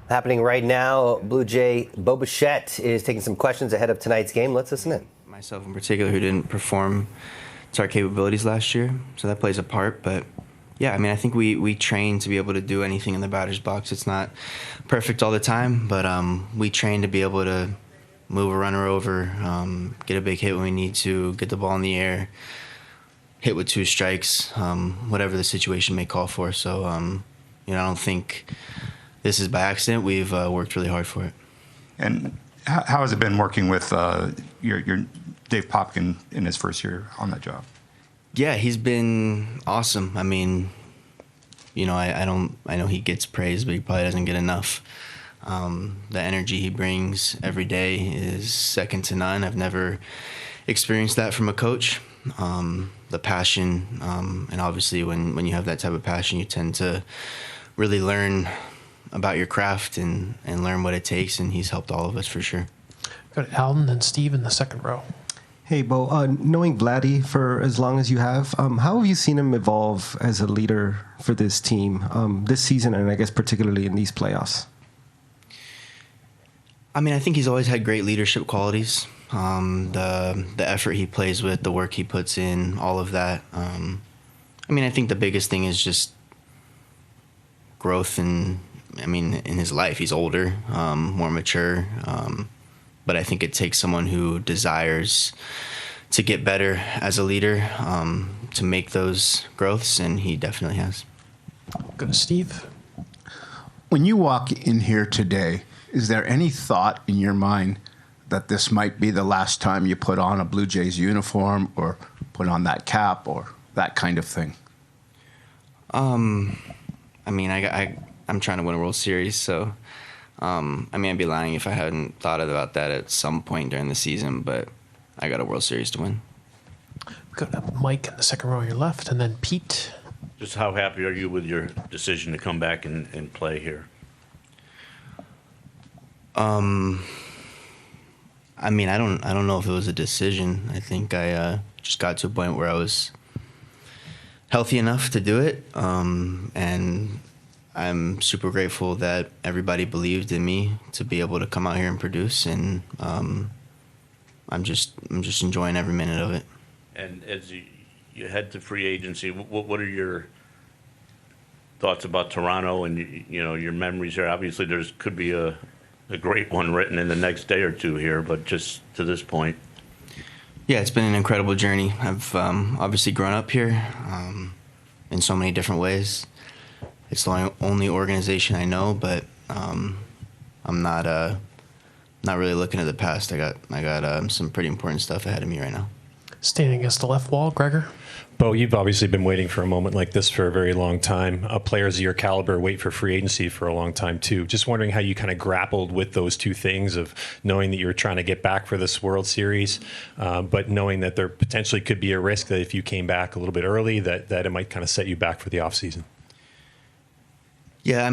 Happening right now, Blue Jay Bo Bichette is taking some questions ahead of tonight's game. Let's listen in. Myself in particular, who didn't perform to our capabilities last year, so that plays a part. But yeah, I mean, I think we train to be able to do anything in the batter's box. It's not perfect all the time, but we train to be able to move a runner over, get a big hit when we need to, get the ball in the air, hit with 2 strikes, whatever the situation may call for. So, I don't think this is by accident. We've worked really hard for it. And how has it been working with your Dave Popkin in his first year on that job? Yeah, he's been awesome. I mean, I know he gets praise, but he probably doesn't get enough. The energy he brings every day is second to none. I've never experienced that from a coach. The passion, and obviously when you have that type of passion, you tend to really learn about your craft and learn what it takes, and he's helped all of us for sure. Got Alden and Steve in the second row. Hey, Bo, knowing Vladdy for as long as you have, how have you seen him evolve as a leader for this team this season, and I guess particularly in these playoffs? I mean, I think he's always had great leadership qualities. The effort he plays with, the work he puts in, all of that. I think the biggest thing is just growth in his life. He's older, more mature, but I think it takes someone who desires to get better as a leader to make those growths, and he definitely has. Go to Steve. When you walk in here today, is there any thought in your mind that this might be the last time you put on a Blue Jays uniform or put on that cap or that kind of thing? I'm trying to win a World Series, so I'd be lying if I hadn't thought about that at some point during the season, but I got a World Series to win. We got Mike in the second row on your left, and then Pete. Just how happy are you with your decision to come back and play here? I don't know if it was a decision. I think I just got to a point where I was healthy enough to do it, and I'm super grateful that everybody believed in me to be able to come out here and produce, and I'm just enjoying every minute of it. And as you head to free agency, what are your thoughts about Toronto and your memories here? Obviously, could be a great one written in the next day or two here, but just to this point. Yeah, it's been an incredible journey. I've obviously grown up here in so many different ways. It's the only organization I know, but I'm not really looking at the past. I got some pretty important stuff ahead of me right now. Standing against the left wall, Gregor. Bo, you've obviously been waiting for a moment like this for a very long time. Players of your caliber wait for free agency for a long time, too. Just wondering how you kind of grappled with those two things of knowing that you were trying to get back for this World Series, but knowing that there potentially could be a risk that if you came back a little bit early, that it might kind of set you back for the offseason. Yeah,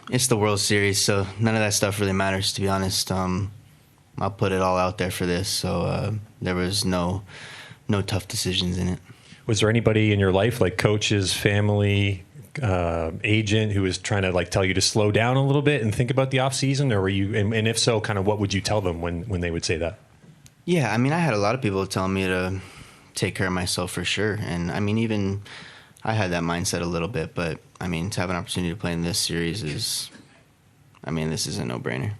it's the World Series, so none of that stuff really matters, to be honest. I'll put it all out there for this, so there was no tough decisions in it. Was there anybody in your life, like coaches, family, agent, who was trying to tell you to slow down a little bit and think about the off season, or were you? And if so, kind of what would you tell them when they would say that? Yeah, I had a lot of people telling me to take care of myself for sure, and even I had that mindset a little bit, but to have an opportunity to play in this series is, this is a no-brainer.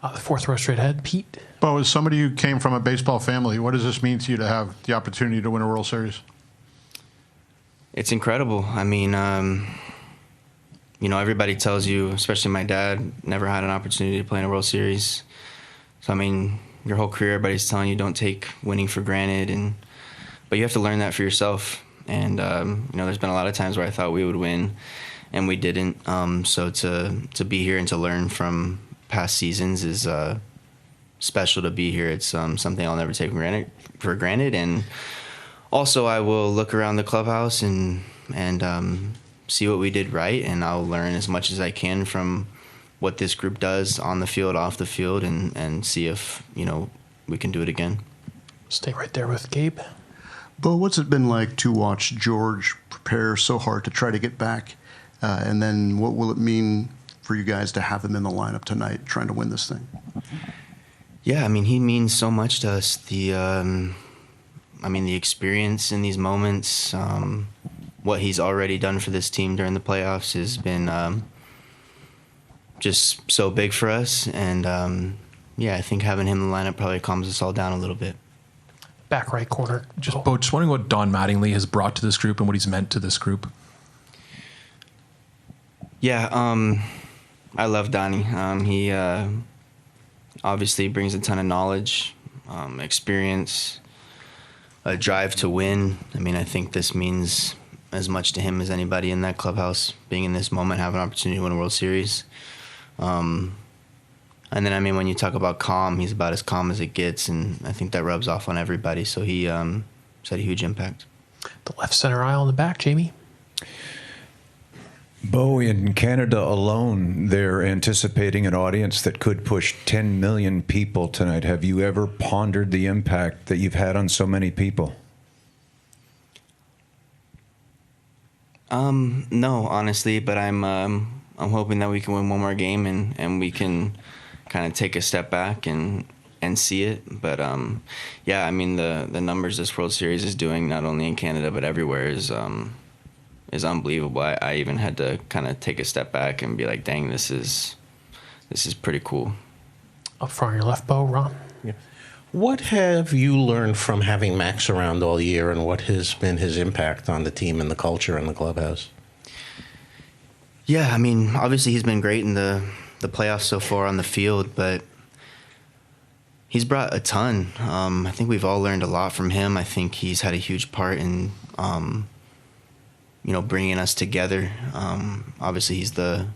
The fourth row straight ahead, Pete. Bo, as somebody who came from a baseball family, what does this mean to you to have the opportunity to win a World Series? It's incredible. Everybody tells you, especially my dad, never had an opportunity to play in a World Series. So, your whole career, everybody's telling you don't take winning for granted, but you have to learn that for yourself. And, there's been a lot of times where I thought we would win, and we didn't. So to be here and to learn from past seasons is special to be here. It's something I'll never take for granted. And also, I will look around the clubhouse and see what we did right, and I'll learn as much as I can from what this group does on the field, off the field, and see if we can do it again. Stay right there with Gabe. Bo, what's it been like to watch George prepare so hard to try to get back? And then what will it mean for you guys to have him in the lineup tonight trying to win this thing? Yeah, I mean, he means so much to us. The experience in these moments, what he's already done for this team during the playoffs has been just so big for us. And I think having him in the lineup probably calms us all down a little bit. Back right corner. Just wondering what Don Mattingly has brought to this group and what he's meant to this group. Yeah, I love Donnie. He obviously brings a ton of knowledge, experience, a drive to win. I mean, I think this means as much to him as anybody in that clubhouse, being in this moment, having an opportunity to win a World Series. And then, I mean, when you talk about calm, he's about as calm as it gets, and I think that rubs off on everybody. So he's had a huge impact. The left center aisle in the back, Jamie. Bo, in Canada alone, they're anticipating an audience that could push 10 million people tonight. Have you ever pondered the impact that you've had on so many people? No, honestly, but I'm hoping that we can win one more game and we can kind of take a step back and see it. But I mean, the numbers this World Series is doing, not only in Canada but everywhere, is unbelievable. I even had to kind of take a step back and be like, dang, this is pretty cool. Up front on your left, Bo, Ron. Yeah. What have you learned from having Max around all year, and what has been his impact on the team and the culture and the clubhouse? Yeah, I mean, obviously he's been great in the playoffs so far on the field, but he's brought a ton. I think we've all learned a lot from him. I think he's had a huge part in bringing us together. Obviously, he's the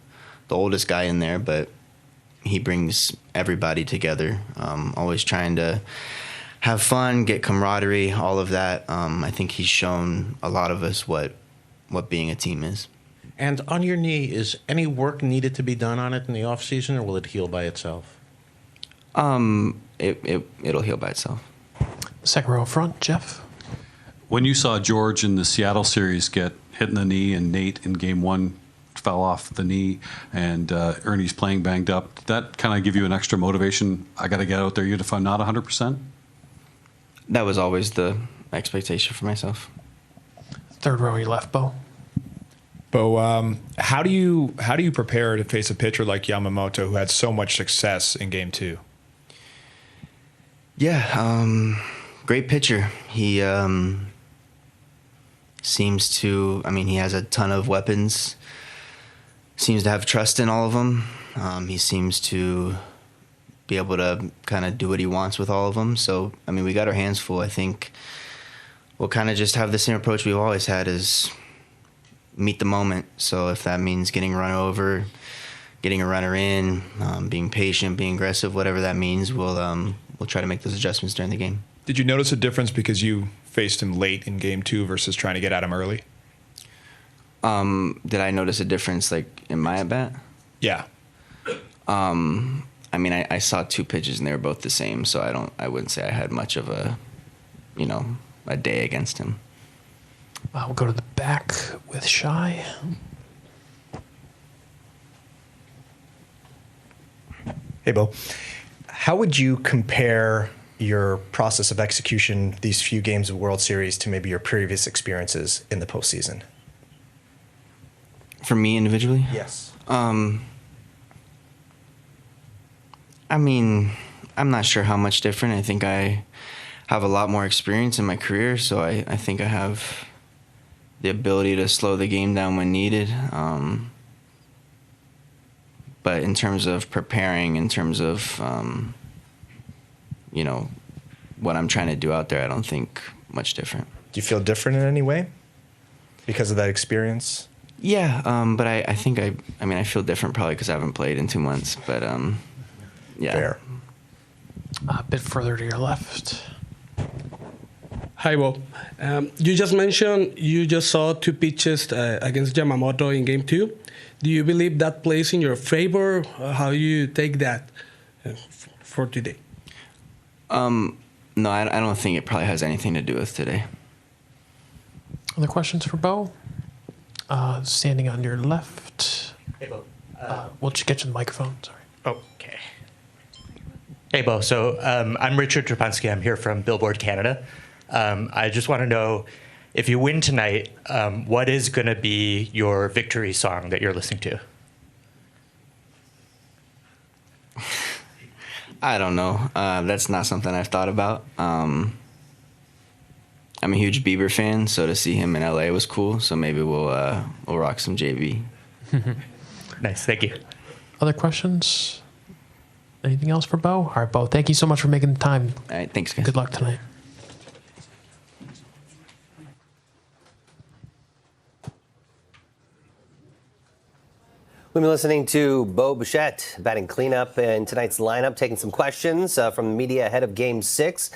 oldest guy in there, but he brings everybody together. Always trying to have fun, get camaraderie, all of that. I think he's shown a lot of us what being a team is. And on your knee, is any work needed to be done on it in the off season, or will it heal by itself? It'll heal by itself. Second row front, Jeff. When you saw George in the Seattle series get hit in the knee, and Nate in Game 1 fell off the knee, and Ernie's playing banged up, did that kind of give you an extra motivation? I got to get out there even if I'm not 100%? That was always the expectation for myself. Third row, your left, Bo. Bo, how do you prepare to face a pitcher like Yamamoto, who had so much success in Game 2? Yeah, great pitcher. He seems to, he has a ton of weapons, seems to have trust in all of them. He seems to be able to kind of do what he wants with all of them. So, we got our hands full. I think we'll kind of just have the same approach we've always had, is meet the moment. So if that means getting run over, getting a runner in, being patient, being aggressive, whatever that means, we'll try to make those adjustments during the game. Did you notice a difference because you faced him late in Game 2 versus trying to get at him early? Did I notice a difference, like, in my at-bat? Yeah. I saw two pitches and they were both the same, so I wouldn't say I had much of a day against him. We'll go to the back with Shy. Hey, Bo. How would you compare your process of execution these few games of World Series to maybe your previous experiences in the postseason? For me individually? Yes. I'm not sure how much different. I think I have a lot more experience in my career, so I think I have the ability to slow the game down when needed. But in terms of preparing, in terms of, what I'm trying to do out there, I don't think much different. Do you feel different in any way because of that experience? Yeah, but I think I feel different probably because I haven't played in 2 months. But yeah. Fair. A bit further to your left. Hi, Bo. You just mentioned you just saw two pitches against Yamamoto in Game 2. Do you believe that plays in your favor? How you take that for today? No, I don't think it probably has anything to do with today. Other questions for Bo? Standing on your left. Hey, Bo. We'll just get you the microphone. Sorry. Okay. Hey, Bo. So I'm Richard Trapansky. I'm here from Billboard Canada. I just want to know, if you win tonight, what is going to be your victory song that you're listening to? I don't know. That's not something I've thought about. I'm a huge Bieber fan, so to see him in LA was cool. So maybe we'll rock some JB. Nice. Thank you. Other questions? Anything else for Bo? All right, Bo, thank you so much for making the time. All right, thanks, guys. Good luck tonight. We've been listening to Bo Bichette batting cleanup in tonight's lineup, taking some questions from the media ahead of Game 6.